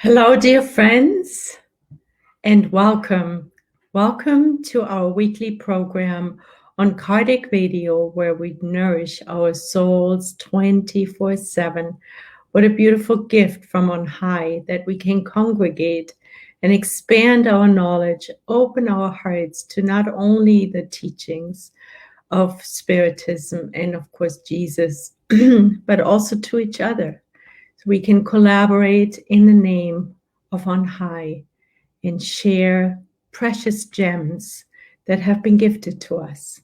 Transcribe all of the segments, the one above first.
Hello, dear friends, and welcome. Welcome to our weekly program on Kardec Radio, where we nourish our souls 24/7. What a beautiful gift from on high that we can congregate and expand our knowledge, open our hearts to not only the teachings of Spiritism and, of course, Jesus, but also to each other. So we can collaborate in the name of on high and share precious gems that have been gifted to us.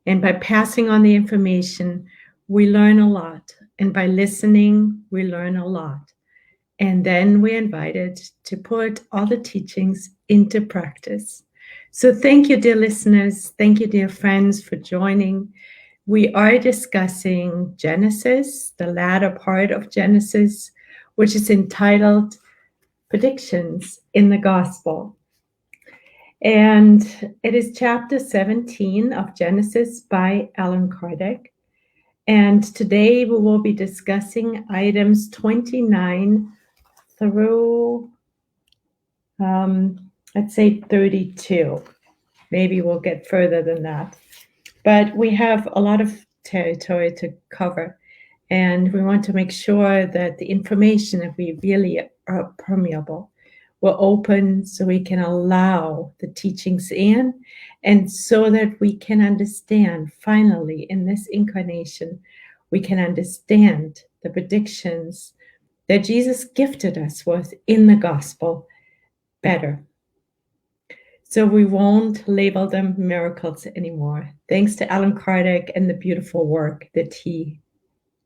And by passing on the information, we learn a lot. And by listening, we learn a lot. And then we're invited to put all the teachings into practice. So thank you, dear listeners. Thank you, dear friends, for joining. We are discussing Genesis, the latter part of Genesis, which is entitled Predictions in the Gospel. And it is chapter 17 of Genesis by Allan Kardec. And today we will be discussing items 29 through, let's say 32. Maybe we'll get further than that. But we have a lot of territory to cover. And we want to make sure that the information that we really are permeable. We're open so we can allow the teachings in, and so that we can understand, finally, in this incarnation, we can understand the predictions that Jesus gifted us with in the gospel better. So we won't label them miracles anymore, thanks to Allan Kardec and the beautiful work that he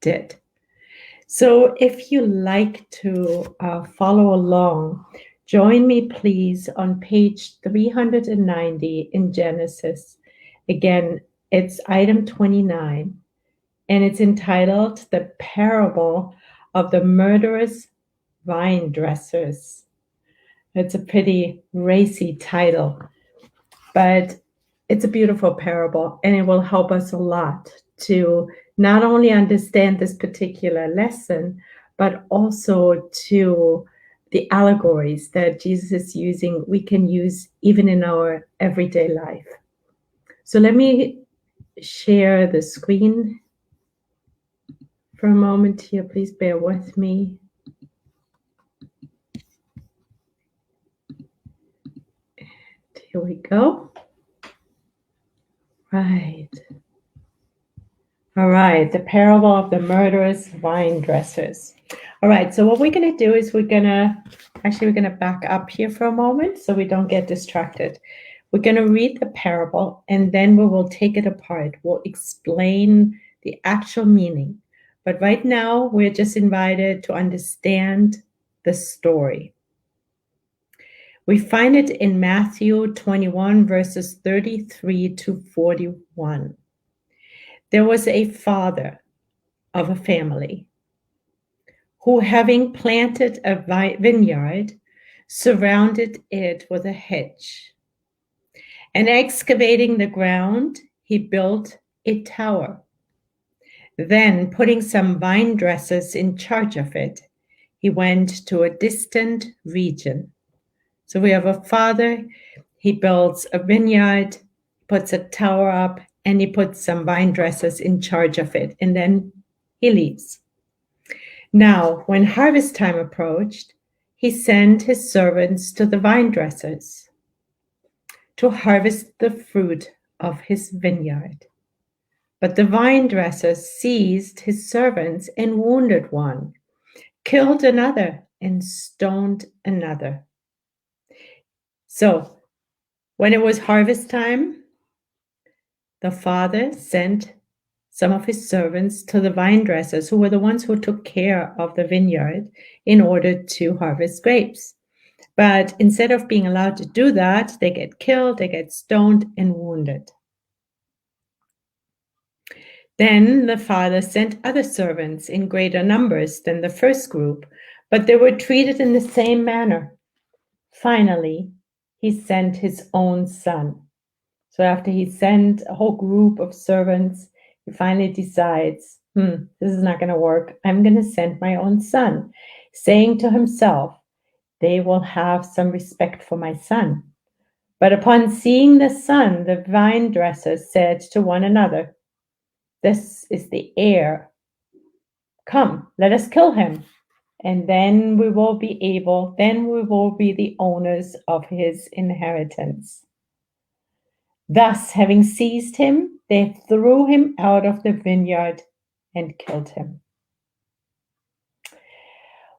did. So if you like to follow along, join me please on page 390 in Genesis. Again, it's item 29, and it's entitled The Parable of the Murderous Vine Dressers. It's a pretty racy title, but it's a beautiful parable, and it will help us a lot to not only understand this particular lesson, but also to the allegories that Jesus is using, we can use even in our everyday life. So let me share the screen for a moment here. Please bear with me. Here we go. Right. All right, the parable of the murderous vine dressers. All right, so what we're going to do is we're going to back up here for a moment so we don't get distracted. We're going to read the parable, and then we will take it apart. We'll explain the actual meaning. But right now, we're just invited to understand the story. We find it in Matthew 21, verses 33 to 41. There was a father of a family who, having planted a vineyard, surrounded it with a hedge. And excavating the ground, he built a tower. Then, putting some vine dressers in charge of it, he went to a distant region. So we have a father, he builds a vineyard, puts a tower up, and he puts some vine dressers in charge of it, and then he leaves. Now, when harvest time approached, he sent his servants to the vine dressers to harvest the fruit of his vineyard. But the vine dressers seized his servants and wounded one, killed another, and stoned another. So, when it was harvest time, the father sent some of his servants to the vine dressers, who were the ones who took care of the vineyard, in order to harvest grapes. But instead of being allowed to do that, they get killed, they get stoned and wounded. Then the father sent other servants in greater numbers than the first group, but they were treated in the same manner. Finally, he sent his own son. So after he sent a whole group of servants, he finally decides, this is not going to work. I'm going to send my own son, saying to himself, they will have some respect for my son. But upon seeing the son, the vine dressers said to one another, this is the heir. Come, let us kill him, and then we will be the owners of his inheritance. Thus, having seized him, they threw him out of the vineyard and killed him.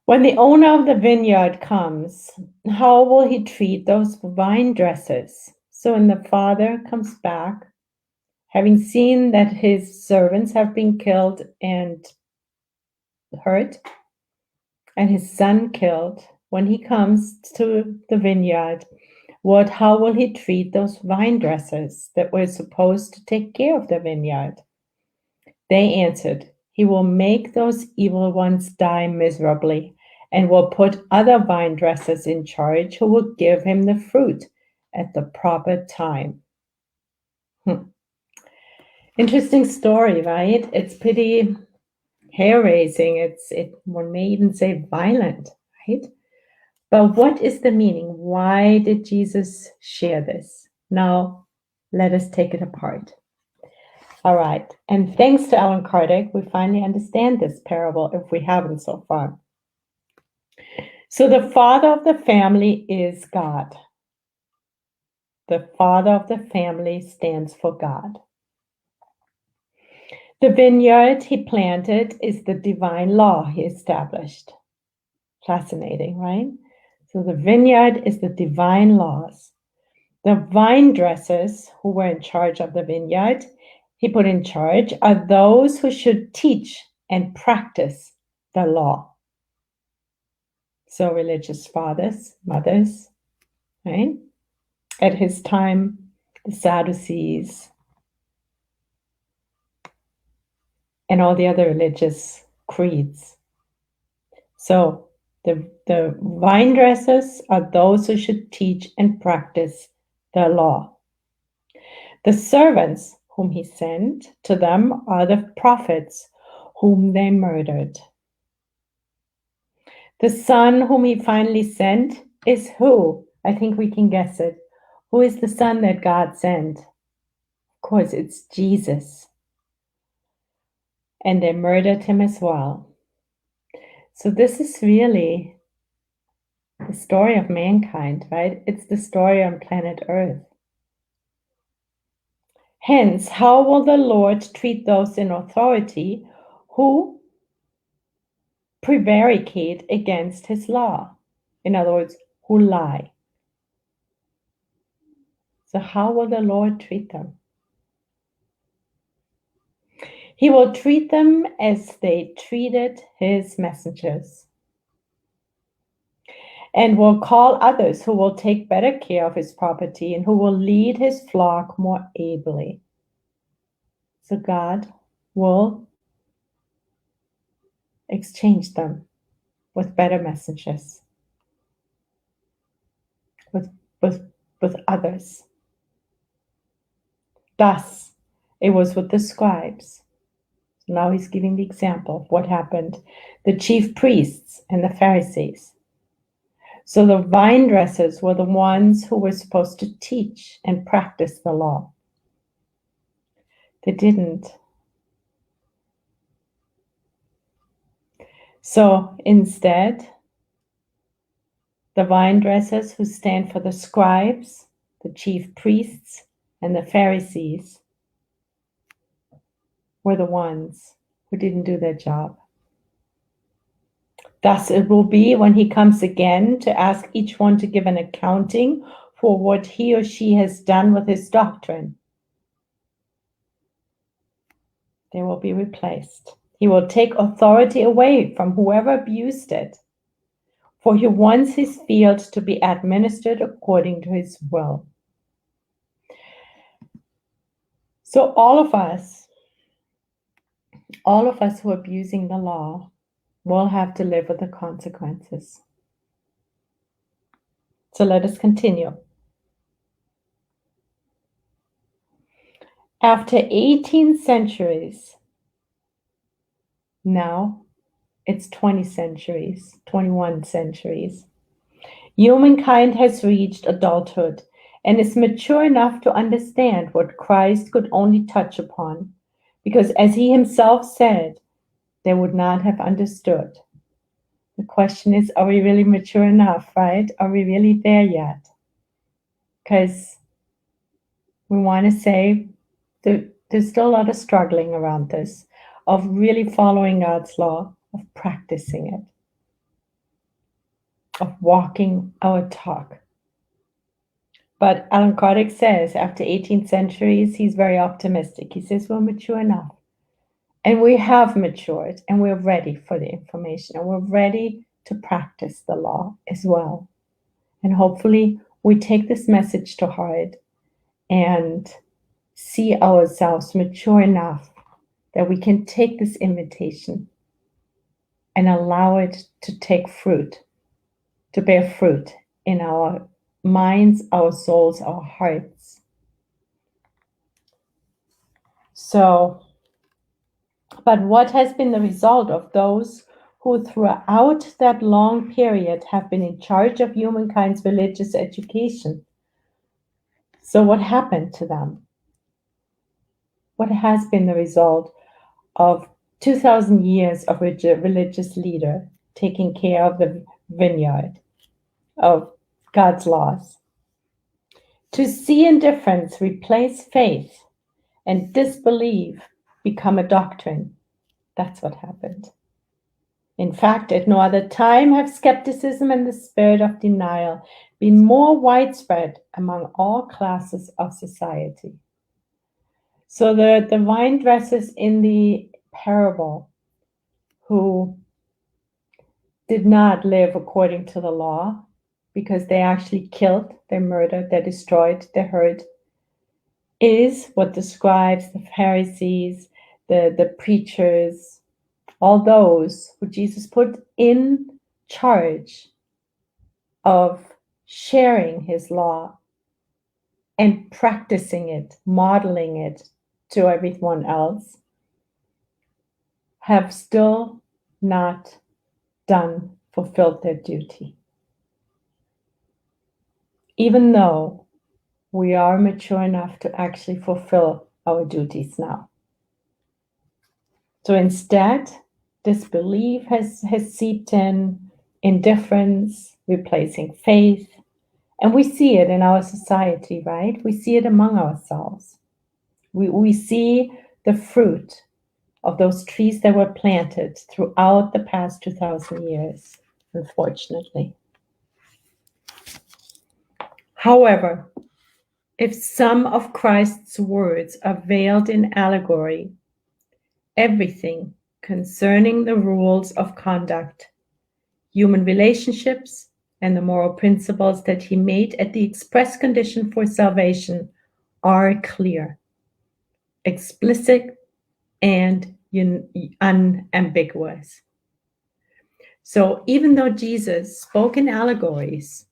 When the owner of the vineyard comes, how will he treat those vine dressers? So when the father comes back, having seen that his servants have been killed and hurt, and his son killed, when he comes to the vineyard, how will he treat those vine dressers that were supposed to take care of the vineyard? They answered, he will make those evil ones die miserably, and will put other vine dressers in charge who will give him the fruit at the proper time. Interesting story, right? It's pretty hair-raising. One may even say violent, right? But what is the meaning? Why did Jesus share this? Now, let us take it apart. All right. And thanks to Alan Kardec, we finally understand this parable if we haven't so far. So the father of the family is God. The father of the family stands for God. The vineyard he planted is the divine law he established. Fascinating, right? So the vineyard is the divine laws. The vine dressers who were in charge of the vineyard, he put in charge, are those who should teach and practice the law. So religious fathers, mothers, right? At his time, the Sadducees and all the other religious creeds. So the vine dressers are those who should teach and practice the law. The servants whom he sent to them are the prophets whom they murdered. The son whom he finally sent is who? I think we can guess it. Who is the son that God sent? Of course, it's Jesus. And they murdered him as well. So this is really the story of mankind, right? It's the story on planet Earth. Hence, how will the Lord treat those in authority who prevaricate against his law? In other words, who lie. So how will the Lord treat them? He will treat them as they treated his messengers, and will call others who will take better care of his property and who will lead his flock more ably. So God will exchange them with better messengers, with others. Thus, it was with the scribes. Now he's giving the example of what happened. The chief priests and the Pharisees. So the vine dressers were the ones who were supposed to teach and practice the law. They didn't. So instead, the vine dressers who stand for the scribes, the chief priests, and the Pharisees were the ones who didn't do their job. Thus it will be when he comes again to ask each one to give an accounting for what he or she has done with his doctrine. They will be replaced. He will take authority away from whoever abused it, for he wants his field to be administered according to his will. So all of us who are abusing the law will have to live with the consequences. So let us continue. After 18 centuries, now it's 21 centuries, Humankind has reached adulthood and is mature enough to understand what Christ could only touch upon, because as he himself said, they would not have understood. The question is, are we really mature enough, right? Are we really there yet? Because we want to say that there's still a lot of struggling around this, of really following God's law, of practicing it, of walking our talk. But Alan Kardec says, after 18 centuries, he's very optimistic. He says we're mature enough. And we have matured, and we're ready for the information, and we're ready to practice the law as well. And hopefully we take this message to heart and see ourselves mature enough that we can take this invitation and allow it to take fruit, to bear fruit in our minds, our souls, our hearts. So, but what has been the result of those who throughout that long period have been in charge of humankind's religious education? So what happened to them? What has been the result of 2,000 years of religious leader taking care of the vineyard of God's laws? To see indifference replace faith and disbelief become a doctrine. That's what happened. In fact, at no other time have skepticism and the spirit of denial been more widespread among all classes of society. So the vine dressers in the parable who did not live according to the law because they actually killed, they murdered, they destroyed, they hurt, is what the scribes, the Pharisees, the preachers, all those who Jesus put in charge of sharing his law and practicing it, modeling it to everyone else, have still not fulfilled their duty. Even though we are mature enough to actually fulfill our duties now. So instead, disbelief has seeped in, indifference, replacing faith. And we see it in our society, right? We see it among ourselves. We see the fruit of those trees that were planted throughout the past 2,000 years, unfortunately. However, if some of Christ's words are veiled in allegory, everything concerning the rules of conduct, human relationships, and the moral principles that he made at the express condition for salvation are clear, explicit, and unambiguous. So even though Jesus spoke in allegories,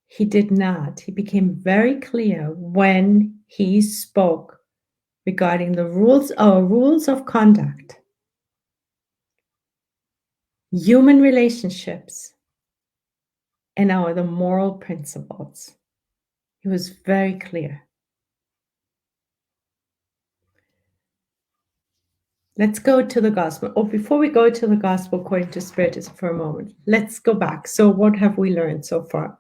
he became very clear when he spoke regarding the rules, our rules of conduct, human relationships, and the moral principles. He was very clear. Let's go to the gospel. Oh, before we go to the gospel according to Spiritism for a moment, let's go back. So what have we learned so far?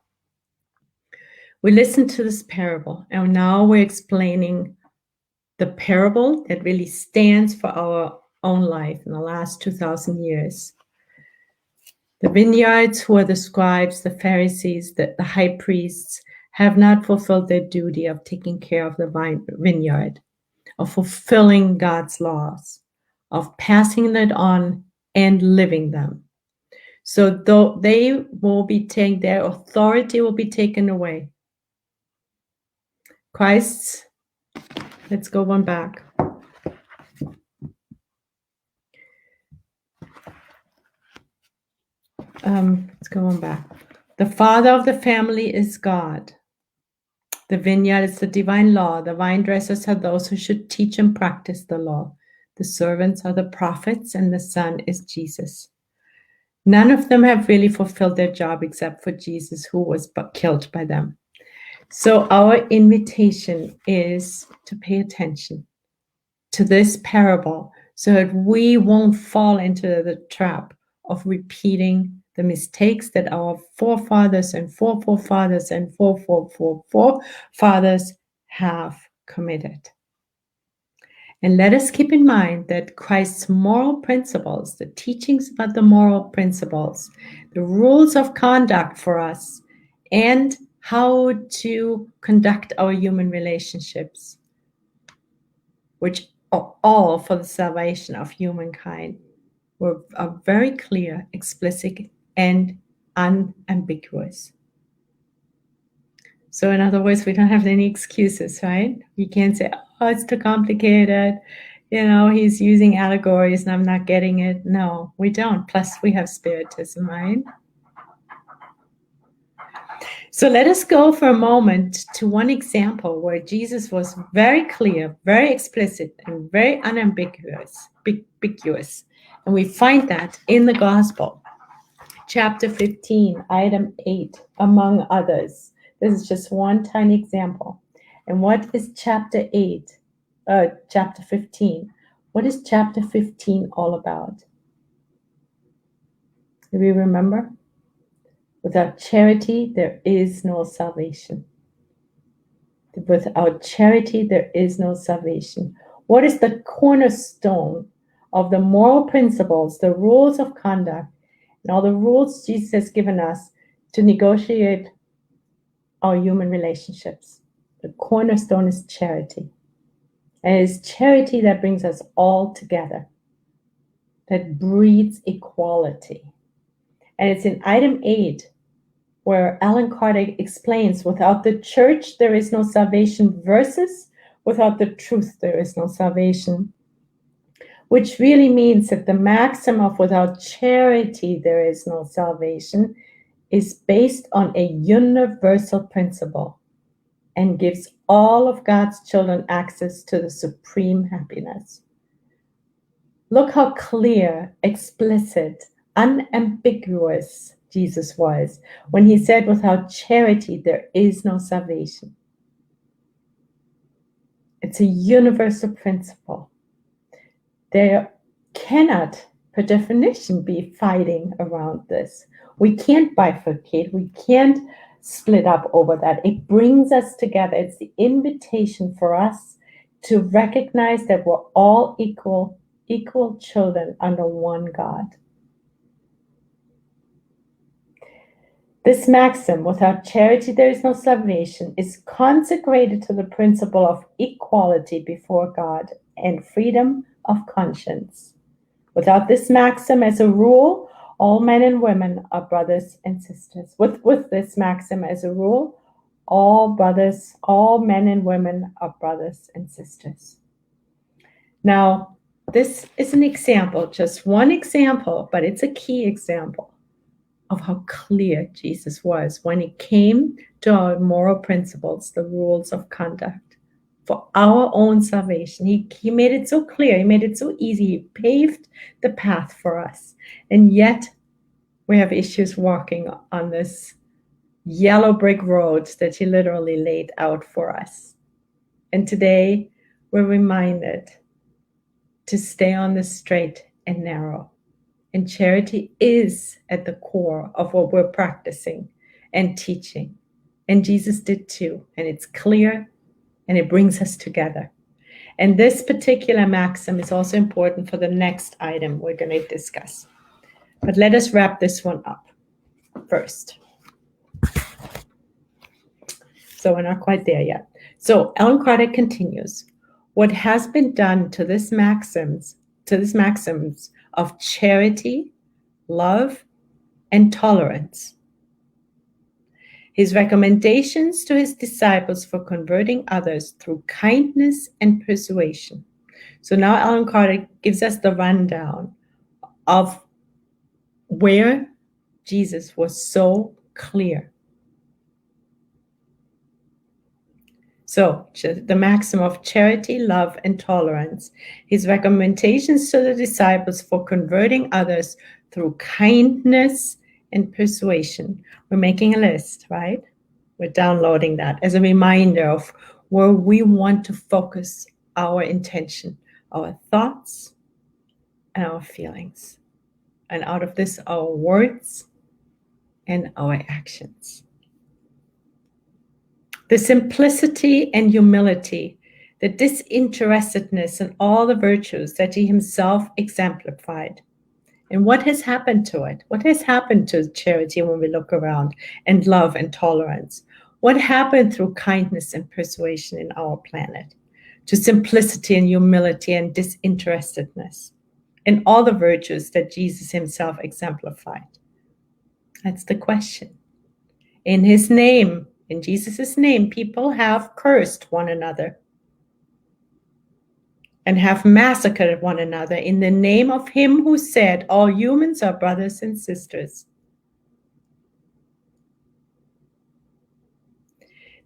We listened to this parable, and now we're explaining the parable that really stands for our own life in the last 2,000 years. The vineyards, who are the scribes, the Pharisees, the high priests, have not fulfilled their duty of taking care of the vineyard, of fulfilling God's laws, of passing it on and living them. So though they will be taken, their authority will be taken away. Christ's, let's go one back. Let's go on back. The father of the family is God. The vineyard is the divine law. The vine dressers are those who should teach and practice the law. The servants are the prophets, and the Son is Jesus. None of them have really fulfilled their job except for Jesus, who was killed by them. So our invitation is to pay attention to this parable so that we won't fall into the trap of repeating the mistakes that our forefathers and forefathers and forefathers have committed. And let us keep in mind that Christ's moral principles, the teachings about the moral principles, the rules of conduct for us, and how to conduct our human relationships, which are all for the salvation of humankind, are very clear, explicit, and unambiguous. So in other words, we don't have any excuses, right? We can't say, oh, it's too complicated. He's using allegories and I'm not getting it. No, we don't. Plus we have spiritism, right? So let us go for a moment to one example where Jesus was very clear, very explicit, and very unambiguous. And we find that in the Gospel. Chapter 15, item 8, among others. This is just one tiny example. And what is chapter 15? What is chapter 15 all about? Do we remember? Without charity, there is no salvation. Without charity, there is no salvation. What is the cornerstone of the moral principles, the rules of conduct, and all the rules Jesus has given us to negotiate our human relationships? The cornerstone is charity. And it is charity that brings us all together, that breeds equality. And it's in item 8 where Alan Kardec explains, without the church, there is no salvation, versus without the truth, there is no salvation. Which really means that the maxim of without charity, there is no salvation, is based on a universal principle and gives all of God's children access to the supreme happiness. Look how clear, explicit, unambiguous Jesus was when he said, without charity, there is no salvation. It's a universal principle. There cannot, per definition, be fighting around this. We can't bifurcate. We can't split up over that. It brings us together. It's the invitation for us to recognize that we're all equal children under one God. This maxim, without charity there is no salvation, is consecrated to the principle of equality before God and freedom of conscience. Without this maxim as a rule, all men and women are brothers and sisters. With this maxim as a rule, all men and women are brothers and sisters. Now, this is an example, just one example, but it's a key example of how clear Jesus was when it came to our moral principles, the rules of conduct for our own salvation. He made it so clear. He made it so easy. He paved the path for us. And yet we have issues walking on this yellow brick road that he literally laid out for us. And today we're reminded to stay on the straight and narrow. And charity is at the core of what we're practicing and teaching. And Jesus did too. And it's clear and it brings us together. And this particular maxim is also important for the next item we're going to discuss. But let us wrap this one up first. So we're not quite there yet. So Alan Kardec continues. What has been done to this maxims of charity, love, and tolerance. His recommendations to his disciples for converting others through kindness and persuasion. So now Alan Kardec gives us the rundown of where Jesus was so clear. So, the maxim of charity, love, and tolerance. His recommendations to the disciples for converting others through kindness and persuasion. We're making a list, right? We're downloading that as a reminder of where we want to focus our intention, our thoughts, and our feelings. And out of this, our words and our actions. The simplicity and humility, the disinterestedness in all the virtues that he himself exemplified. And what has happened to it? What has happened to charity when we look around, and love and tolerance? What happened through kindness and persuasion in our planet? To simplicity and humility and disinterestedness, and all the virtues that Jesus himself exemplified? That's the question. In his name, in Jesus' name, people have cursed one another and have massacred one another in the name of him who said, all humans are brothers and sisters.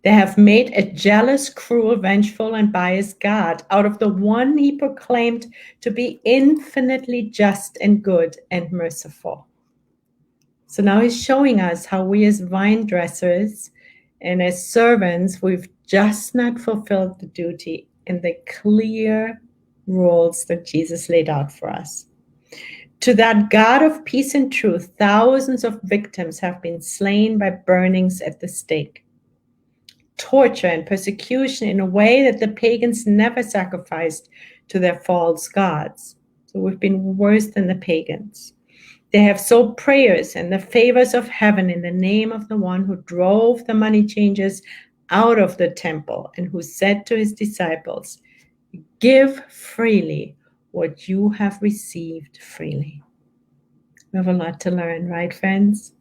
They have made a jealous, cruel, vengeful, and biased God out of the one he proclaimed to be infinitely just and good and merciful. So now he's showing us how we as vine dressers and as servants, we've just not fulfilled the duty and the clear roles that Jesus laid out for us. To that God of peace and truth, thousands of victims have been slain by burnings at the stake, torture and persecution in a way that the pagans never sacrificed to their false gods. So we've been worse than the pagans. They have sold prayers and the favors of heaven in the name of the one who drove the money changers out of the temple and who said to his disciples, give freely what you have received freely. We have a lot to learn, right, friends?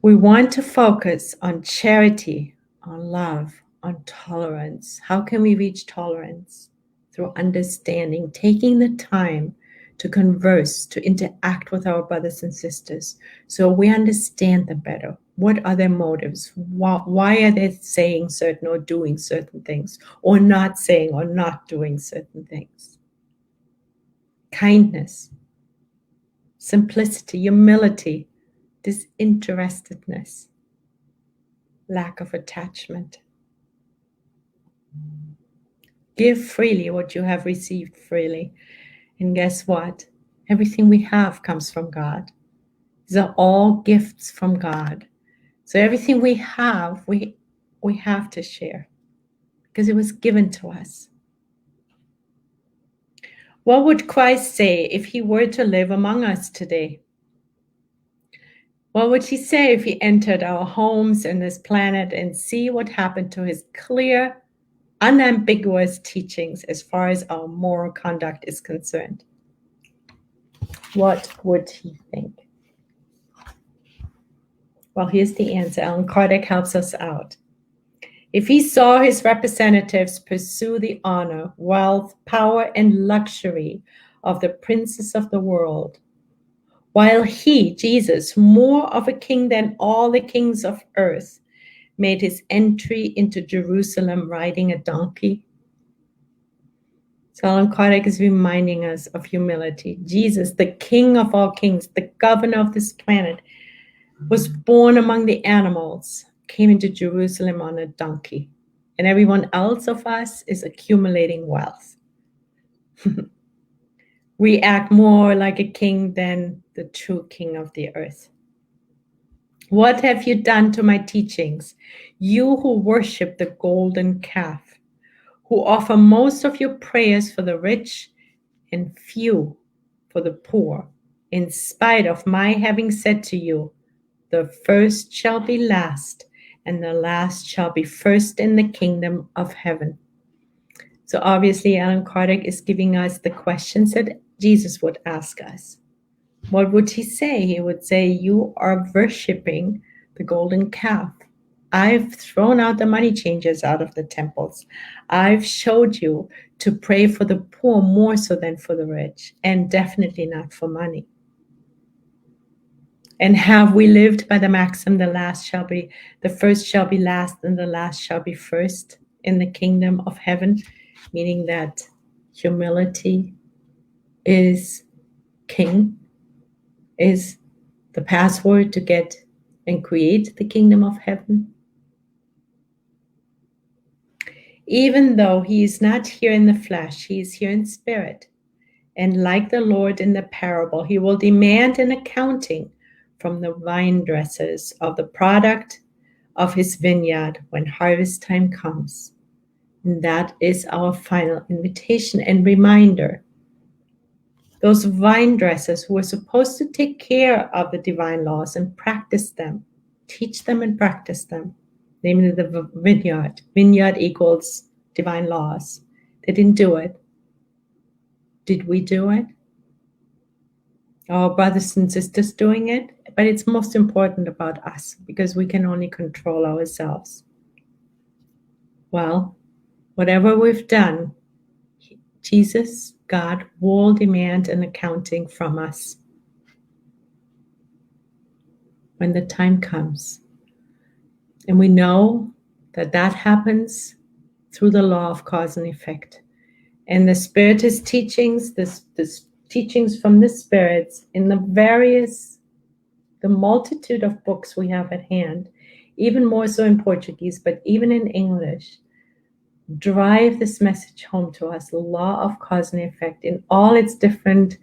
We want to focus on charity, on love, on tolerance. How can we reach tolerance? Through understanding, taking the time to converse, to interact with our brothers and sisters, so we understand them better. What are their motives? Why are they saying certain or doing certain things, or not saying or not doing certain things? Kindness, simplicity, humility, disinterestedness, lack of attachment. Give freely what you have received freely. And guess what? Everything we have comes from God. These are all gifts from God. So everything we have to share because it was given to us. What would Christ say if he were to live among us today? What would he say if he entered our homes and this planet and see what happened to his clear, unambiguous teachings as far as our moral conduct is concerned? What would he think? Well, here's the answer. Alan Kardec helps us out. If he saw his representatives pursue the honor, wealth, power, and luxury of the princes of the world, while he, Jesus, more of a king than all the kings of earth, made his entry into Jerusalem riding a donkey. So Alan Kardec is reminding us of humility. Jesus, the king of all kings, the governor of this planet, was born among the animals, came into Jerusalem on a donkey, and everyone else of us is accumulating wealth. We act more like a king than the true king of the earth. What have you done to my teachings, you who worship the golden calf, who offer most of your prayers for the rich and few for the poor, in spite of my having said to you, the first shall be last, and the last shall be first in the kingdom of heaven. So obviously, Alan Kardec is giving us the questions that Jesus would ask us. What would he say? He would say, you are worshiping the golden calf. I've thrown out the money changers out of the temples. I've showed you to pray for the poor more so than for the rich, and definitely not for money. And have we lived by the maxim, the first shall be last and the last shall be first in the kingdom of heaven, meaning that humility is king, is the password to get and create the kingdom of heaven? Even though he is not here in the flesh, he is here in spirit. And like the Lord in the parable, he will demand an accounting from the vine dressers of the product of his vineyard when harvest time comes. And that is our final invitation and reminder. Those vine dressers who are supposed to take care of the divine laws and practice them, teach them and practice them, namely the vineyard. Vineyard equals divine laws. They didn't do it. Did we do it? Our brothers and sisters doing it? But it's most important about us because we can only control ourselves. Well, whatever we've done, Jesus, God, will demand an accounting from us when the time comes. And we know that that happens through the law of cause and effect. And the Spiritist teachings, the teachings from the spirits in the multitude of books we have at hand, even more so in Portuguese, but even in English, drive this message home to us, the law of cause and effect in all its different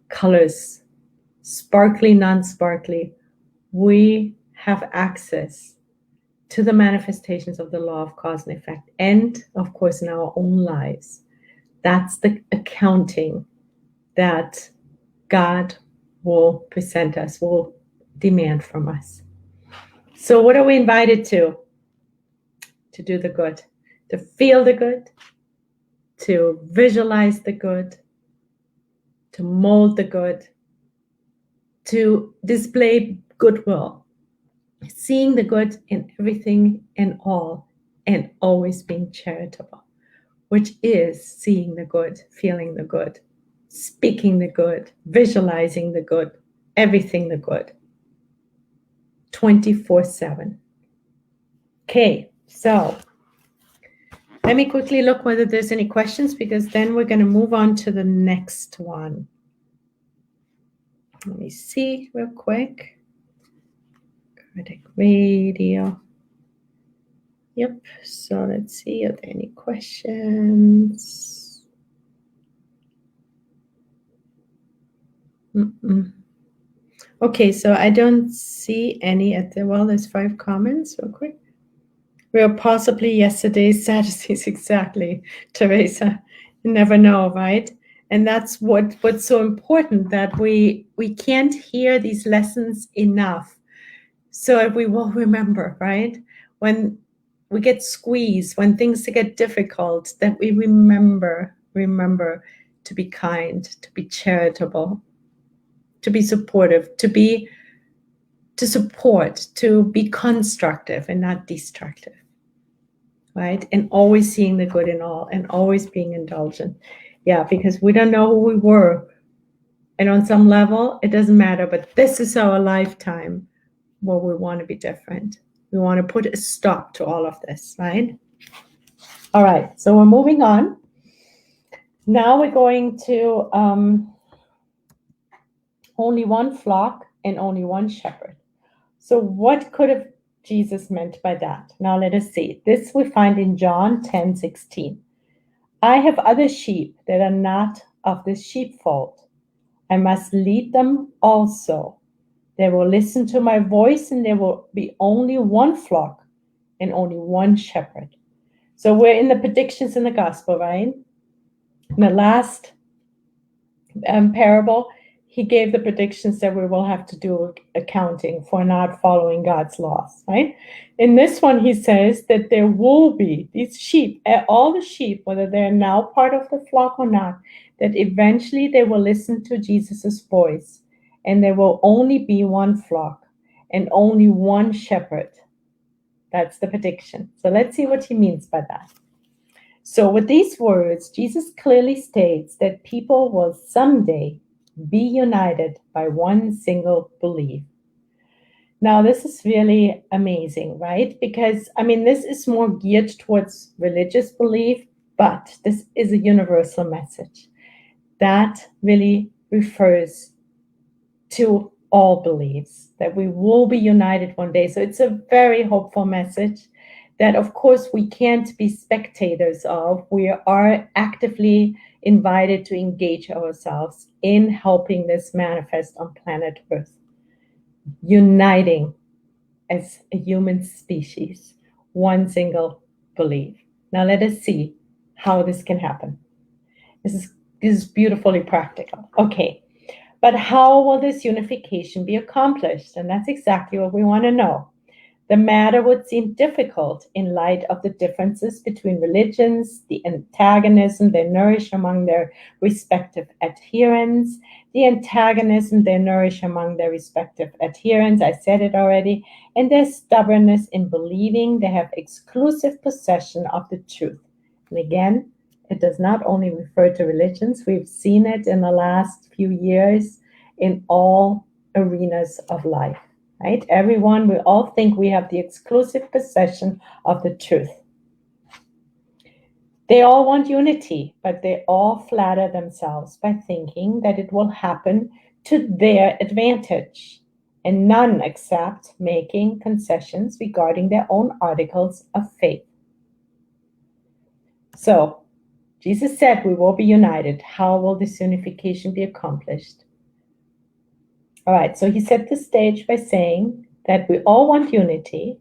colors, sparkly, non-sparkly. We have access to the manifestations of the law of cause and effect, and of course in our own lives. That's the accounting that God will present us, will demand from us. So what are we invited to? To do the good, to feel the good, to visualize the good, to mold the good, to display goodwill, seeing the good in everything and all, and always being charitable, which is seeing the good, feeling the good, speaking the good, visualizing the good, everything the good, 24/7. Okay, so let me quickly look whether there's any questions, because then we're going to move on to the next one. Let me see real quick. Cardiac radio. Yep, so let's see, are there any questions? Okay, so I don't see any there's 5 comments real quick. We are possibly yesterday's Sadducees, exactly, Teresa. You never know, right? And that's what's so important, that we can't hear these lessons enough. So we will remember, right? When we get squeezed, when things get difficult, that we remember to be kind, to be charitable, to be supportive, to support, to be constructive and not destructive, right? And always seeing the good in all and always being indulgent. Yeah, because we don't know who we were. And on some level, it doesn't matter, but this is our lifetime where we want to be different. We want to put a stop to all of this, right? All right, so we're moving on. Now we're going to only one flock and only one shepherd. So what could have Jesus meant by that? Now let us see. This we find in John 10:16. I have other sheep that are not of this sheepfold. I must lead them also. They will listen to my voice, and there will be only one flock and only one shepherd. So we're in the predictions in the gospel, right? In the last parable, he gave the predictions that we will have to do accounting for not following God's laws, right? In this one, he says that there will be these sheep, all the sheep, whether they're now part of the flock or not, that eventually they will listen to Jesus's voice, and there will only be one flock and only one shepherd. That's the prediction. So let's see what he means by that. So with these words, Jesus clearly states that people will someday be united by one single belief. Now, this is really amazing, right? Because, I mean, this is more geared towards religious belief, but this is a universal message that really refers to all beliefs, that we will be united one day. So it's a very hopeful message that, of course, we can't be spectators of. We are actively invited to engage ourselves in helping this manifest on planet Earth, uniting as a human species, one single belief. Now let us see how this can happen. This is beautifully practical. Okay, but how will this unification be accomplished? And that's exactly what we want to know. The matter would seem difficult in light of the differences between religions, the antagonism they nourish among their respective adherents, I said it already, and their stubbornness in believing they have exclusive possession of the truth. And again, it does not only refer to religions, we've seen it in the last few years in all arenas of life. Right? Everyone, we all think we have the exclusive possession of the truth. They all want unity, but they all flatter themselves by thinking that it will happen to their advantage, and none accept making concessions regarding their own articles of faith. So, Jesus said we will be united. How will this unification be accomplished? All right, so he set the stage by saying that we all want unity,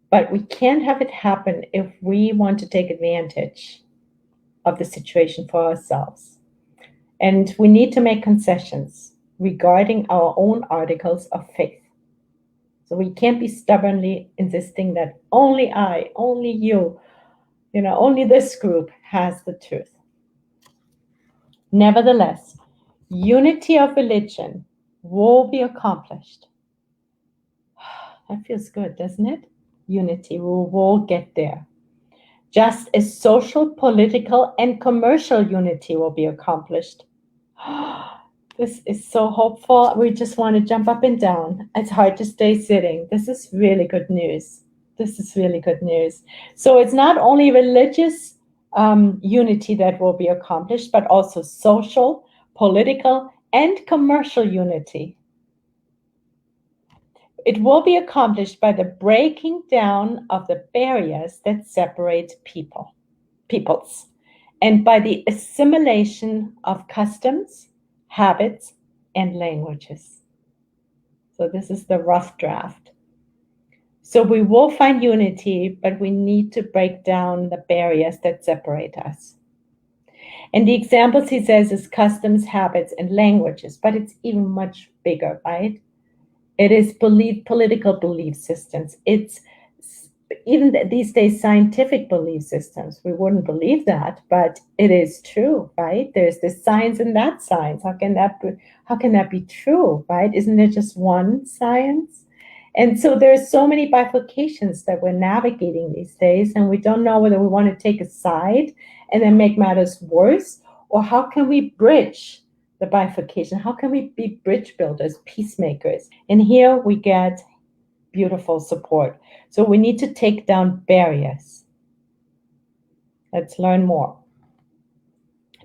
but we can't have it happen if we want to take advantage of the situation for ourselves. And we need to make concessions regarding our own articles of faith. So we can't be stubbornly insisting that only I, only you, only this group has the truth. Nevertheless, unity of religion will be accomplished. That feels good, doesn't it? Unity, we will get there. Just as social, political, and commercial unity will be accomplished. This is so hopeful. We just want to jump up and down. It's hard to stay sitting. This is really good news. So it's not only religious unity that will be accomplished, but also social, political, and commercial unity. It will be accomplished by the breaking down of the barriers that separate peoples, and by the assimilation of customs, habits, and languages. So this is the rough draft. So we will find unity, but we need to break down the barriers that separate us. And the examples he says is customs, habits, and languages, but it's even much bigger, right? It is political belief systems. It's even these days scientific belief systems. We wouldn't believe that, but it is true, right? There's this science and that science. How can that be true, right? Isn't there just one science? And so there's so many bifurcations that we're navigating these days, and we don't know whether we want to take a side and then make matters worse, or how can we bridge the bifurcation? How can we be bridge builders, peacemakers? And here we get beautiful support. So we need to take down barriers. Let's learn more.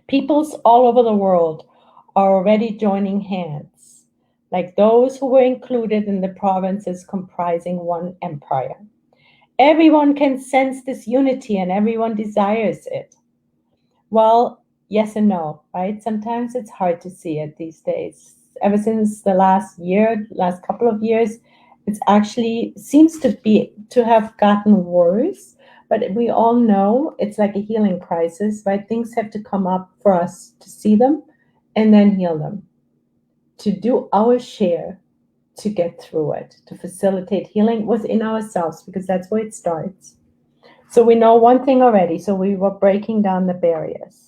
Peoples all over the world are already joining hands, like those who were included in the provinces comprising one empire. Everyone can sense this unity and everyone desires it. Well, yes and no, right? Sometimes it's hard to see it these days. Ever since the last couple of years, it's actually seems to have gotten worse. But we all know it's like a healing crisis, right? Things have to come up for us to see them and then heal them, to do our share to get through it, to facilitate healing within ourselves, because that's where it starts. So we know one thing already. So we were breaking down the barriers.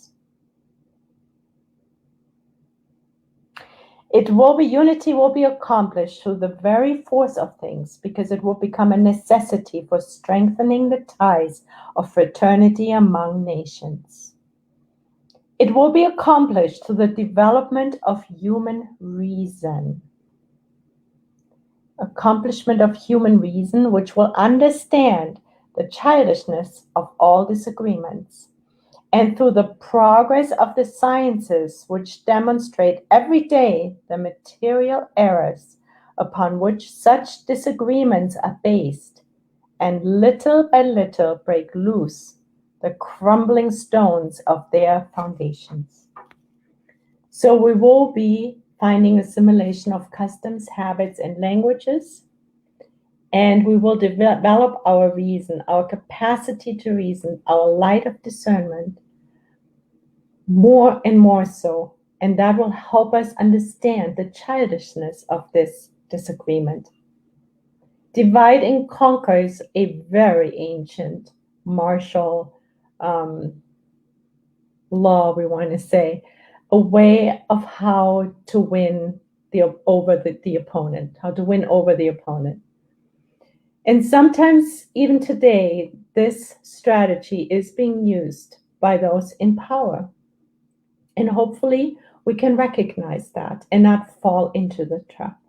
Unity will be accomplished through the very force of things, because it will become a necessity for strengthening the ties of fraternity among nations. It will be accomplished through the development of human reason. accomplishment of human reason, which will understand the childishness of all disagreements, and through the progress of the sciences, which demonstrate every day the material errors upon which such disagreements are based, and little by little break loose the crumbling stones of their foundations. So we will be finding assimilation of customs, habits, and languages, and we will develop our reason, our capacity to reason, our light of discernment, more and more so. And that will help us understand the childishness of this disagreement. Divide and conquer is a very ancient martial law, we want to say, a way of how to win over the opponent, how to win over the opponent. And sometimes, even today, this strategy is being used by those in power. And hopefully, we can recognize that and not fall into the trap.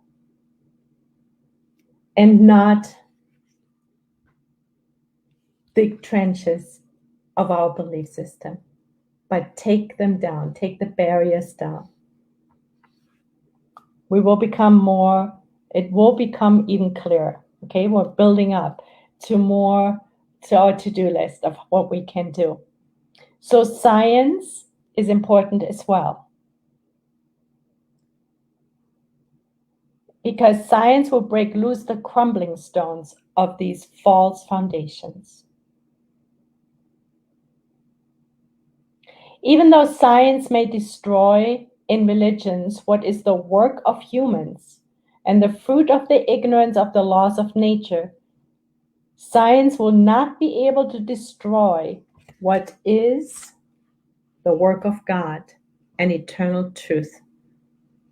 And not dig trenches of our belief system, but take them down, take the barriers down. We will become more, it will become even clearer. Okay, we're building up to our to-do list of what we can do. So science is important as well, because science will break loose the crumbling stones of these false foundations. Even though science may destroy in religions what is the work of humans and the fruit of the ignorance of the laws of nature, science will not be able to destroy what is the work of God and eternal truth.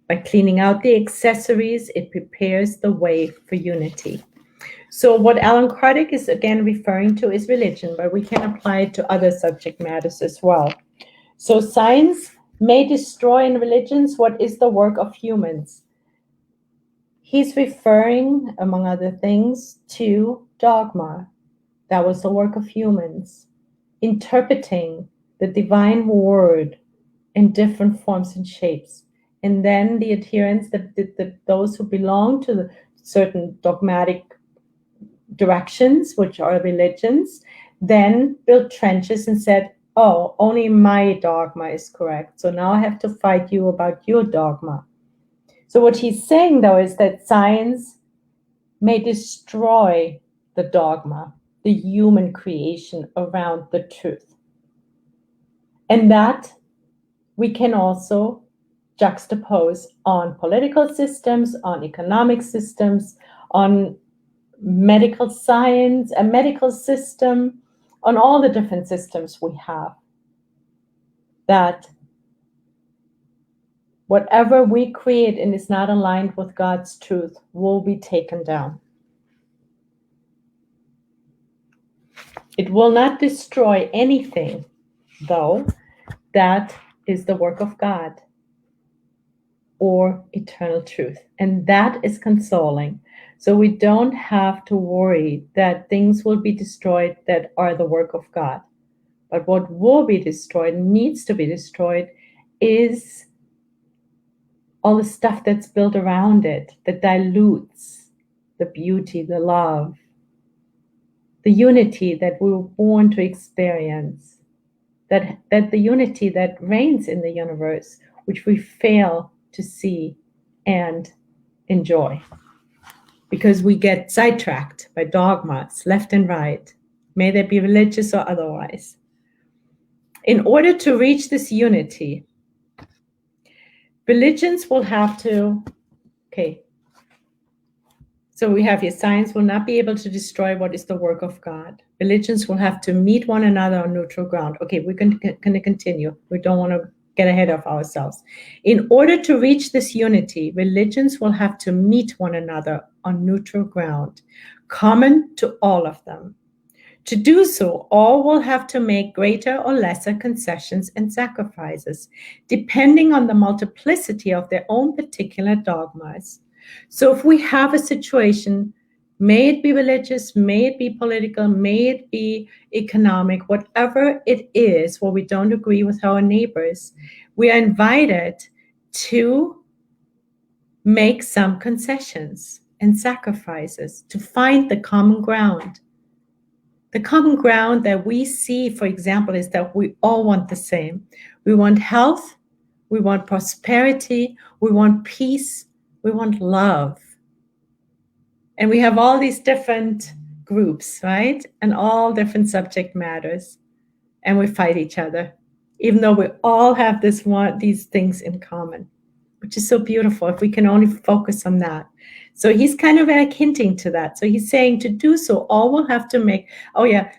By cleaning out the accessories, it prepares the way for unity. So what Alan Kardec is again referring to is religion, but we can apply it to other subject matters as well. So science may destroy in religions what is the work of humans. He's referring, among other things, to dogma. That was the work of humans. Interpreting the divine word in different forms and shapes. And then the adherents, those who belong to the certain dogmatic directions, which are religions, then built trenches and said, oh, only my dogma is correct. So now I have to fight you about your dogma. So what he's saying, though, is that science may destroy the dogma, the human creation around the truth. And that we can also juxtapose on political systems, on economic systems, on medical science, a medical system, on all the different systems we have. That whatever we create and is not aligned with God's truth will be taken down. It will not destroy anything, though, that is the work of God or eternal truth. And that is consoling. So we don't have to worry that things will be destroyed that are the work of God. But what will be destroyed, needs to be destroyed, is all the stuff that's built around it that dilutes the beauty, the love, the unity that we were born to experience, that the unity that reigns in the universe, which we fail to see and enjoy because we get sidetracked by dogmas left and right, may they be religious or otherwise. In order to reach this unity, religions will have to, so we have here, science will not be able to destroy what is the work of God. Religions will have to meet one another on neutral ground. Okay, we're going to continue. We don't want to get ahead of ourselves. In order to reach this unity, religions will have to meet one another on neutral ground, common to all of them. To do so, all will have to make greater or lesser concessions and sacrifices, depending on the multiplicity of their own particular dogmas. So if we have a situation, may it be religious, may it be political, may it be economic, whatever it is, where we don't agree with our neighbors, we are invited to make some concessions and sacrifices to find the common ground. The common ground that we see, for example, is that we all want the same. We want health, we want prosperity, we want peace, we want love. And we have all these different groups, right? And all different subject matters. And we fight each other, even though we all have these things in common, which is so beautiful if we can only focus on that. So he's kind of like hinting to that. So he's saying to do so, all will have to make,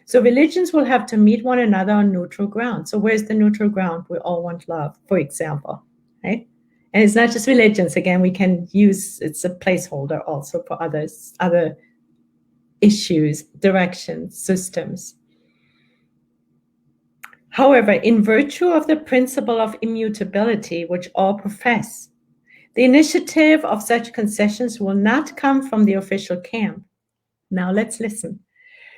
so religions will have to meet one another on neutral ground. So where's the neutral ground? We all want love, for example, right? And it's not just religions. Again, we can use, it's a placeholder also for other issues, directions, systems. However, in virtue of the principle of immutability, which all profess, the initiative of such concessions will not come from the official camp. Now let's listen.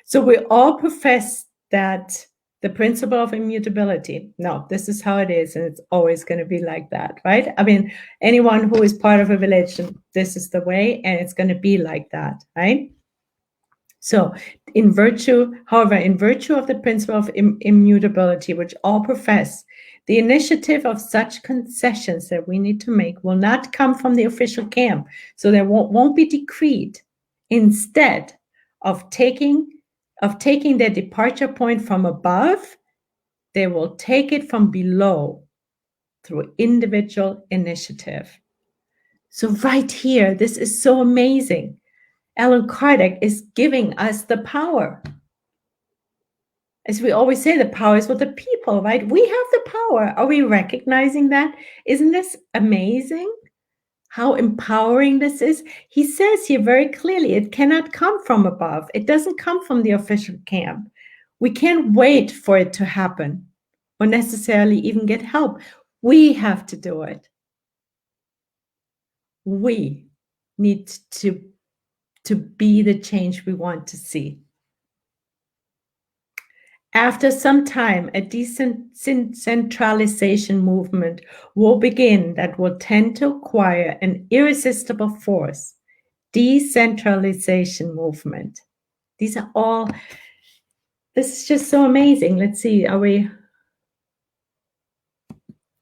So we all profess that the principle of immutability. No, this is how it is, and it's always going to be like that, right? I mean, anyone who is part of a religion, this is the way, and it's going to be like that, right? So in virtue of the principle of immutability, which all profess, the initiative of such concessions that we need to make will not come from the official camp. So there won't be decreed. Instead of taking their departure point from above, they will take it from below through individual initiative. So right here, this is so amazing. Allan Kardec is giving us the power. As we always say, the power is with the people, right? We have the power. Are we recognizing that? Isn't this amazing? How empowering this is? He says here very clearly, it cannot come from above. It doesn't come from the official camp. We can't wait for it to happen or necessarily even get help. We have to do it. We need to be the change we want to see. After some time, a decentralization movement will begin that will tend to acquire an irresistible force. Decentralization movement. This is just so amazing. Let's see, are we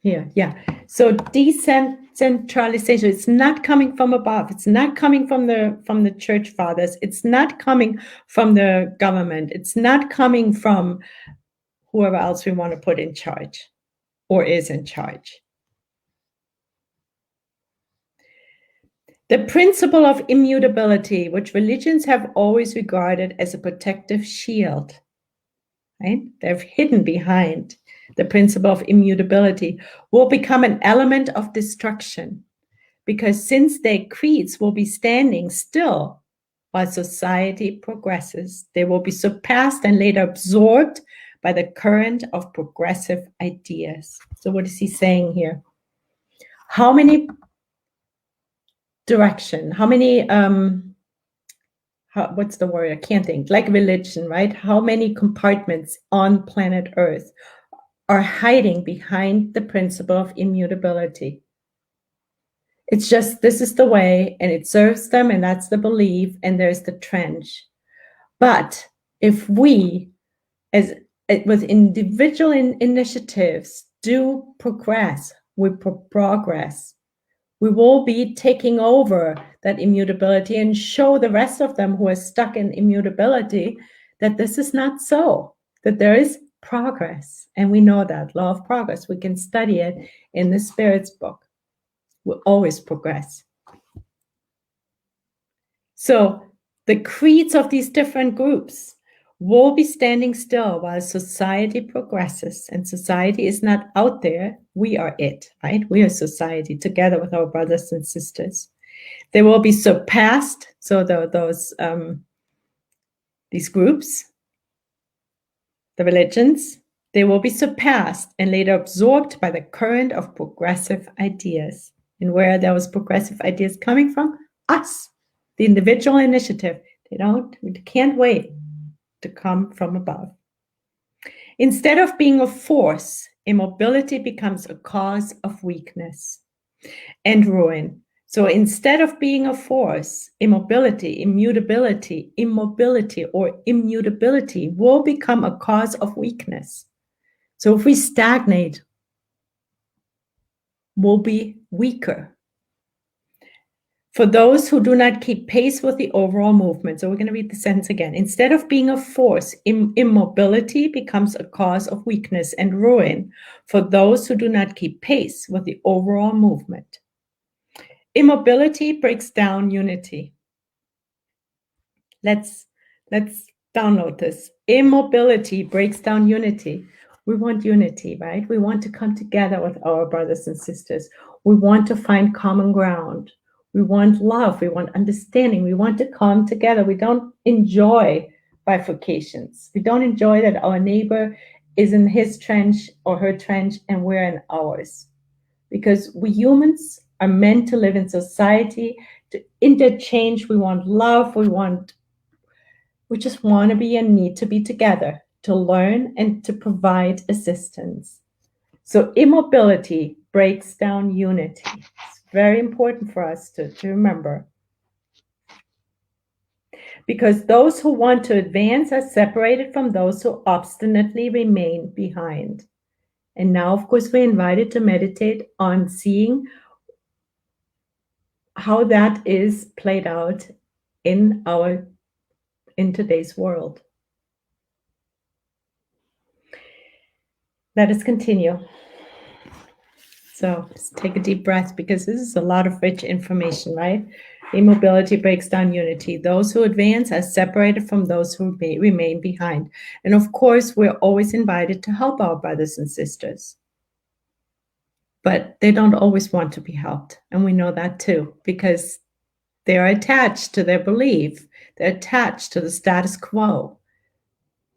here? Yeah. So decentralization, it's not coming from above. It's not coming from the church fathers. It's not coming from the government. It's not coming from whoever else we want to put in charge or is in charge. The principle of immutability, which religions have always regarded as a protective shield, right? They're hidden behind the principle of immutability, will become an element of destruction, because since their creeds will be standing still while society progresses, they will be surpassed and later absorbed by the current of progressive ideas. So what is he saying here? How many what's the word? I can't think. Like religion, right? How many compartments on planet Earth are hiding behind the principle of immutability? It's just, this is the way, and it serves them, and that's the belief, and there's the trench. But if we, with individual initiatives, do progress, we progress. We will be taking over that immutability and show the rest of them who are stuck in immutability that this is not so, that there is progress. And we know that, law of progress. We can study it in the Spirit's book. We'll always progress. So the creeds of these different groups will be standing still while society progresses, and society is not out there. We are it, right? We are society together with our brothers and sisters. They will be surpassed. So these groups, the religions, they will be surpassed and later absorbed by the current of progressive ideas. And where are those progressive ideas coming from? us, the individual initiative. We can't wait to come from above. Instead of being a force, immobility becomes a cause of weakness and ruin. So instead of being a force, immobility will become a cause of weakness. So if we stagnate, we'll be weaker. For those who do not keep pace with the overall movement. So we're going to read the sentence again. Instead of being a force, immobility becomes a cause of weakness and ruin for those who do not keep pace with the overall movement. Immobility breaks down unity. Let's download this. Immobility breaks down unity. We want unity, right? We want to come together with our brothers and sisters. We want to find common ground. We want love. We want understanding. We want to come together. We don't enjoy bifurcations. We don't enjoy that our neighbor is in his trench or her trench and we're in ours. Because we humans are meant to live in society, to interchange. We want love. We just want to be and need to be together, to learn and to provide assistance. So immobility breaks down unity. It's very important for us to remember. Because those who want to advance are separated from those who obstinately remain behind. And now, of course, we're invited to meditate on seeing how that is played out in today's world. Let us continue. So just take a deep breath, because this is a lot of rich information, right? Immobility breaks down unity. Those who advance are separated from those who remain behind. And of course, we're always invited to help our brothers and sisters. But they don't always want to be helped. And we know that too, because they're attached to their belief. They're attached to the status quo.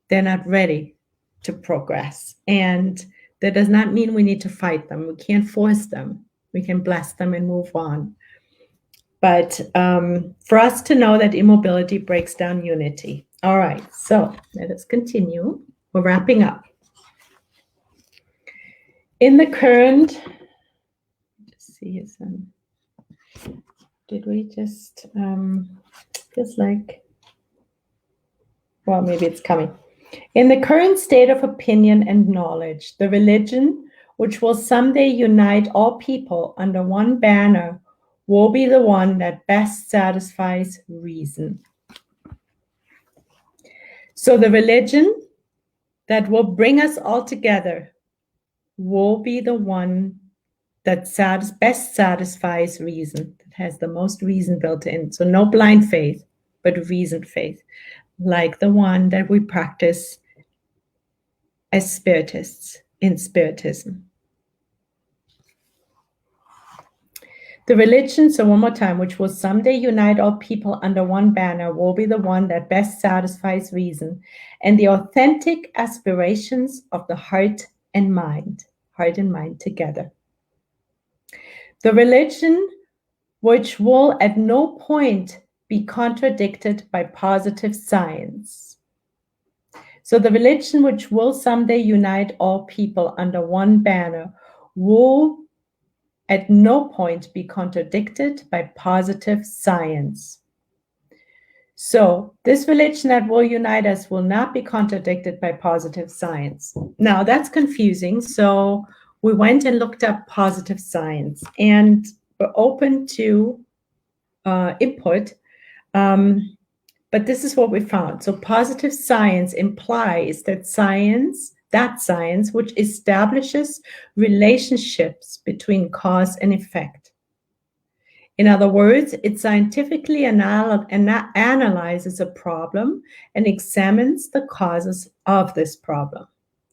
They're not ready to progress. And that does not mean we need to fight them. We can't force them. We can bless them and move on. But for us to know that immobility breaks down unity. All right, so let us continue. We're wrapping up. In the current, let's see, did we just, feels like, well, maybe it's coming. In the current state of opinion and knowledge, the religion which will someday unite all people under one banner will be the one that best satisfies reason. So the religion that will bring us all together will be the one that best satisfies reason, that has the most reason built in. So no blind faith, but reasoned faith, like the one that we practice as spiritists in Spiritism. The religion, so one more time, which will someday unite all people under one banner, will be the one that best satisfies reason and the authentic aspirations of the heart and mind together. The religion which will at no point be contradicted by positive science. So the religion which will someday unite all people under one banner will at no point be contradicted by positive science. So this religion that will unite us will not be contradicted by positive science. Now that's confusing. So we went and looked up positive science, and we're open to input. But this is what we found. So positive science implies that science which establishes relationships between cause and effect. In other words, it scientifically analyzes a problem and examines the causes of this problem.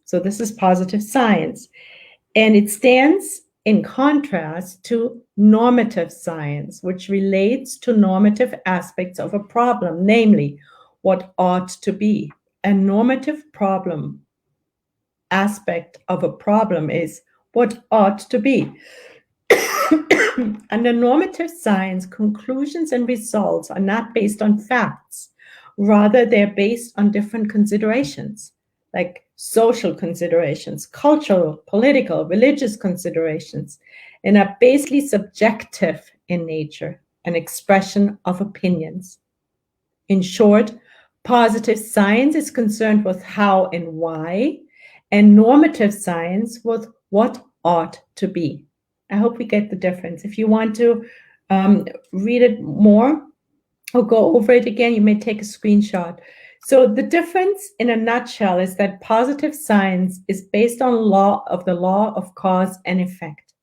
So this is positive science. And it stands in contrast to normative science, which relates to normative aspects of a problem, namely what ought to be. A normative problem aspect of a problem is what ought to be. Under normative science, conclusions and results are not based on facts. Rather, they're based on different considerations, like social considerations, cultural, political, religious considerations, and are basically subjective in nature, an expression of opinions. In short, positive science is concerned with how and why, and normative science with what ought to be. I hope we get the difference. If you want to read it more or go over it again, you may take a screenshot. So the difference in a nutshell is that positive science is based on the law of cause and effect.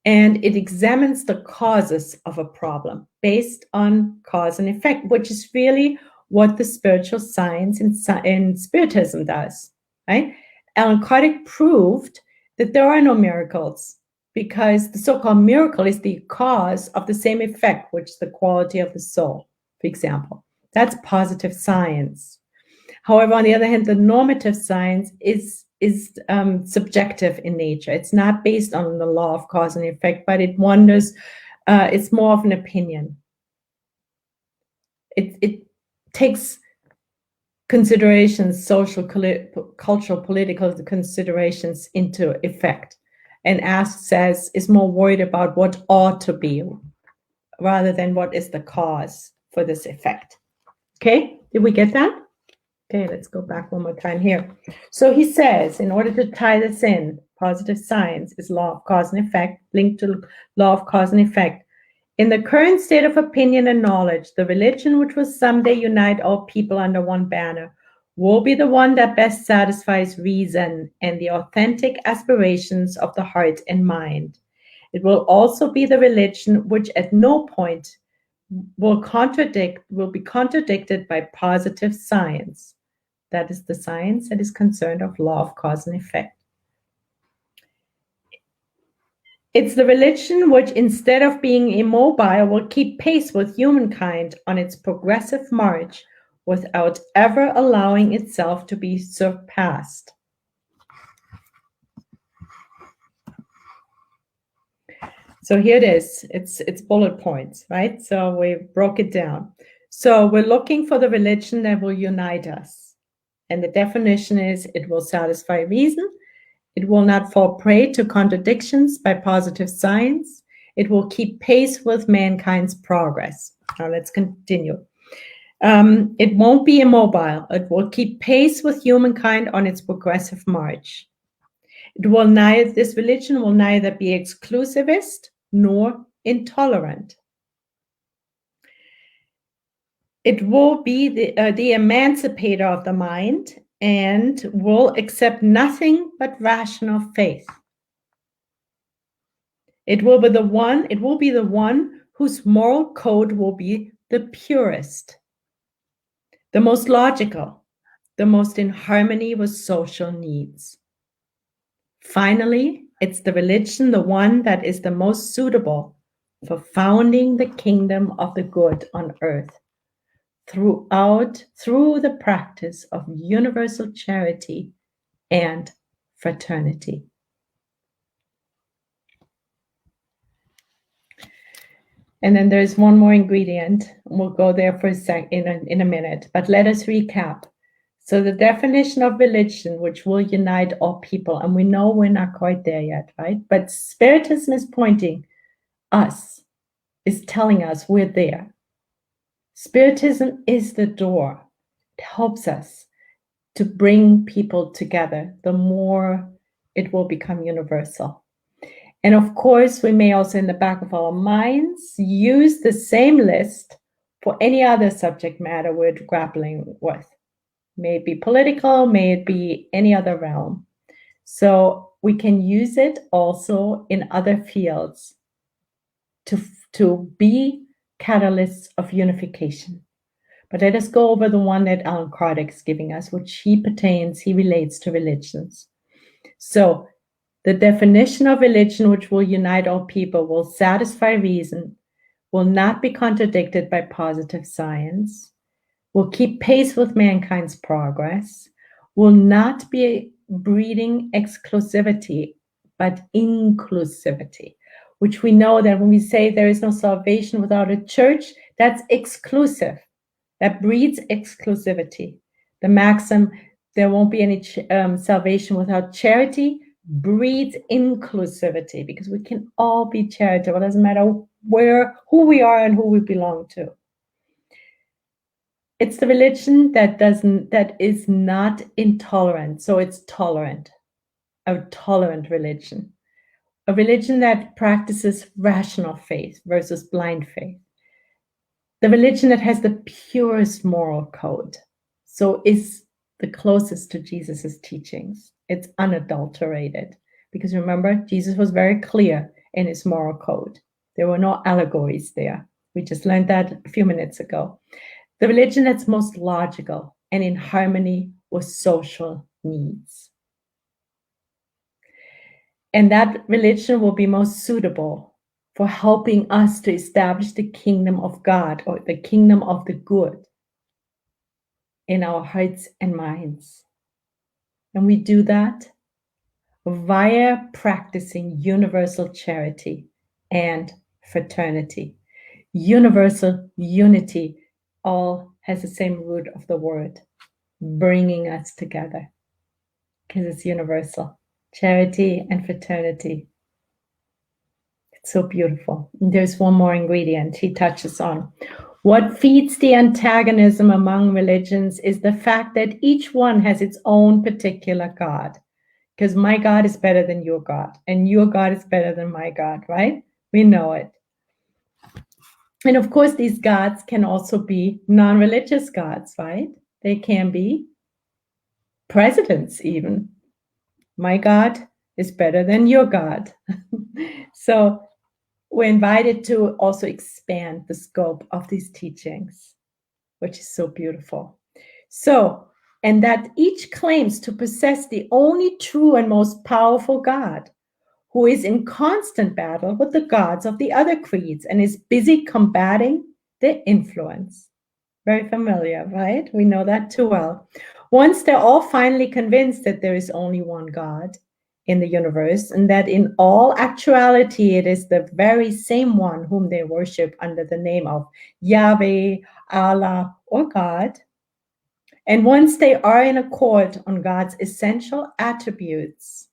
And it examines the causes of a problem based on cause and effect, which is really what the spiritual science in Spiritism does, right? Alan Kardec proved that there are no miracles because the so-called miracle is the cause of the same effect, which is the quality of the soul, for example. That's positive science. However, on the other hand, the normative science is subjective in nature. It's not based on the law of cause and effect, but it wonders, it's more of an opinion. It takes considerations, social, cultural, political considerations into effect, and says is more worried about what ought to be rather than what is the cause for this effect. Okay, did we get that? Okay, let's go back one more time here. So he says, in order to tie this in, positive science is law of cause and effect, linked to law of cause and effect. In the current state of opinion and knowledge, the religion which will someday unite all people under one banner will be the one that best satisfies reason and the authentic aspirations of the heart and mind. It will also be the religion which at no point will be contradicted by positive science. That is the science that is concerned of law of cause and effect. It's the religion which, instead of being immobile, will keep pace with humankind on its progressive march without ever allowing itself to be surpassed. So here it is. It's bullet points, right? So we broke it down. So we're looking for the religion that will unite us. And the definition is it will satisfy reason. It will not fall prey to contradictions by positive science. It will keep pace with mankind's progress. Now let's continue. It won't be immobile. It will keep pace with humankind on its progressive march. This religion will neither be exclusivist nor intolerant. It will be the emancipator of the mind and will accept nothing but rational faith. It will be the one whose moral code will be the purest, the most logical, the most in harmony with social needs. Finally, it's the religion, the one that is the most suitable for founding the kingdom of the good on earth through the practice of universal charity and fraternity. And then there's one more ingredient. We'll go there for in a minute, but let us recap. So the definition of religion, which will unite all people, and we know we're not quite there yet, right? But Spiritism is telling us we're there. Spiritism is the door. It helps us to bring people together. The more it will become universal. And of course, we may also in the back of our minds use the same list for any other subject matter we're grappling with. May it be political, may it be any other realm. So we can use it also in other fields to be catalysts of unification. But let us go over the one that Alan Kardec is giving us, which he relates to religions. So the definition of religion which will unite all people will satisfy reason, will not be contradicted by positive science, will keep pace with mankind's progress, will not be breeding exclusivity, but inclusivity, which we know that when we say there is no salvation without a church, that's exclusive. That breeds exclusivity. The maxim, there won't be any salvation without charity, breeds inclusivity, because we can all be charitable. It doesn't matter who we are and who we belong to. It's the religion that is not intolerant, so it's tolerant. A tolerant religion. A religion that practices rational faith versus blind faith. The religion that has the purest moral code, so is the closest to Jesus's teachings. It's unadulterated, because remember, Jesus was very clear in his moral code. There were no allegories there. We just learned that a few minutes ago. The religion that's most logical and in harmony with social needs. And that religion will be most suitable for helping us to establish the kingdom of God, or the kingdom of the good, in our hearts and minds. And we do that via practicing universal charity and fraternity. Universal unity all has the same root of the word, bringing us together, because it's universal. Charity and fraternity. It's so beautiful. And there's one more ingredient he touches on. What feeds the antagonism among religions is the fact that each one has its own particular God. Because my God is better than your God, and your God is better than my God, right? We know it. And of course, these gods can also be non-religious gods, right? They can be presidents even. My God is better than your God. So we're invited to also expand the scope of these teachings, which is so beautiful. So, and that each claims to possess the only true and most powerful God, who is in constant battle with the gods of the other creeds and is busy combating their influence. Very familiar, right? We know that too well. Once they're all finally convinced that there is only one God in the universe, and that in all actuality it is the very same one whom they worship under the name of Yahweh, Allah, or God, and once they are in accord on God's essential attributes,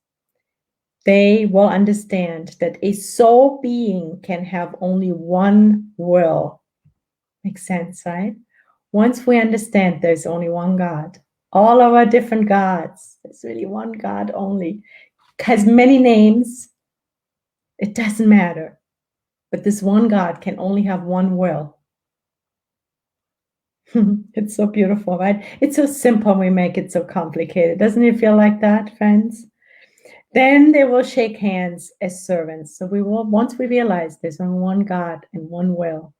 they will understand that a soul being can have only one will. Makes sense, right? Once we understand there's only one God, all of our different gods, there's really one God only, has many names, it doesn't matter. But this one God can only have one will. It's so beautiful, right? It's so simple, we make it so complicated. Doesn't it feel like that, friends? Then they will shake hands as servants. So we will, once we realize there's only one God and one will,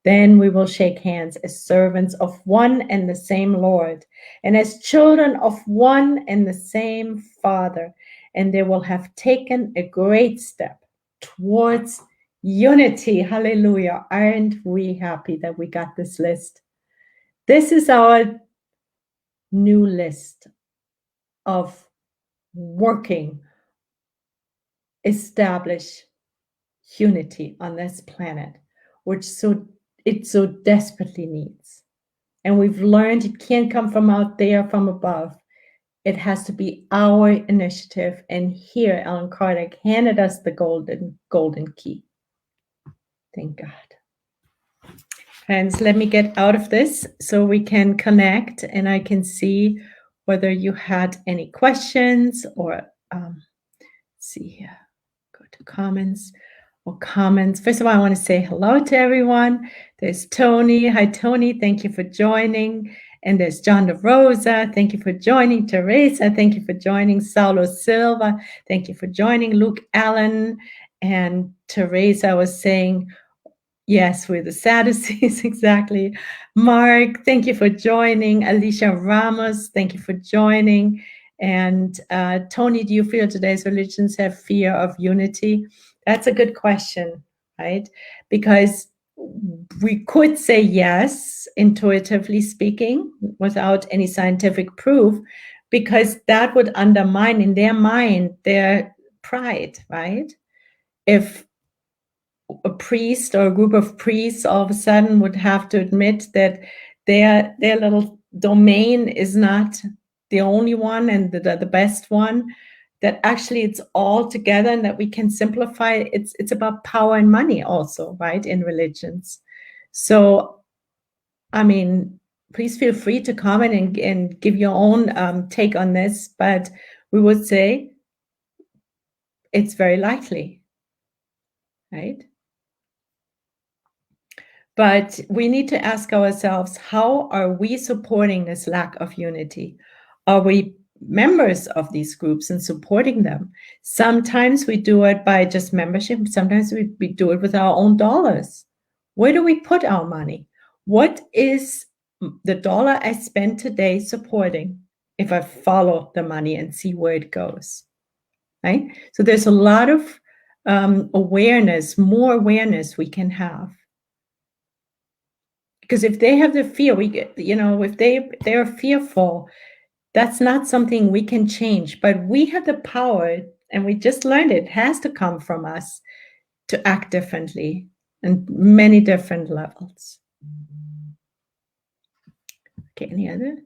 then we will shake hands as servants of one and the same Lord, and as children of one and the same Father. And they will have taken a great step towards unity. Hallelujah. Aren't we happy that we got this list? This is our new list of working, establish unity on this planet, which it so desperately needs. And we've learned it can't come from out there, from above. It has to be our initiative. And here, Alan Kardec handed us the golden key. Thank God. Friends, let me get out of this so we can connect and I can see whether you had any questions or see here. Go to comments. First of all, I want to say hello to everyone. There's Tony. Hi, Tony. Thank you for joining. And there's John De Rosa. Thank you for joining. Teresa, thank you for joining. Saulo Silva, thank you for joining. Luke Allen and Teresa was saying, yes, we're the Sadducees, exactly. Mark, thank you for joining. Alicia Ramos, thank you for joining. And Tony, do you feel today's religions have fear of unity? That's a good question, right? Because we could say yes, intuitively speaking, without any scientific proof, because that would undermine in their mind their pride, right? If a priest or a group of priests all of a sudden would have to admit that their little domain is not the only one and the best one, that actually it's all together and that we can simplify it. It's about power and money also, right, in religions. So, I mean, please feel free to comment and give your own take on this, but we would say it's very likely, right? But we need to ask ourselves, how are we supporting this lack of unity? Are we members of these groups and supporting them? Sometimes we do it by just membership. Sometimes we do it with our own dollars. Where do we put our money? What is the dollar I spend today supporting if I follow the money and see where it goes, right? So there's a lot of awareness, more awareness we can have. Because if they have the fear, we get, if they're fearful, that's not something we can change. But we have the power, and we just learned it has to come from us to act differently in many different levels. Okay, any other?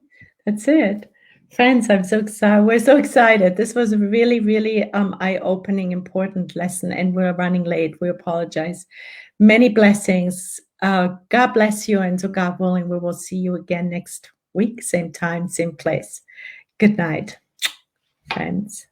That's it. Friends, I'm so excited. We're so excited. This was a really, really eye-opening, important lesson, and we're running late. We apologize. Many blessings. God bless you, and so God willing, we will see you again next week, same time, same place. Good night, friends.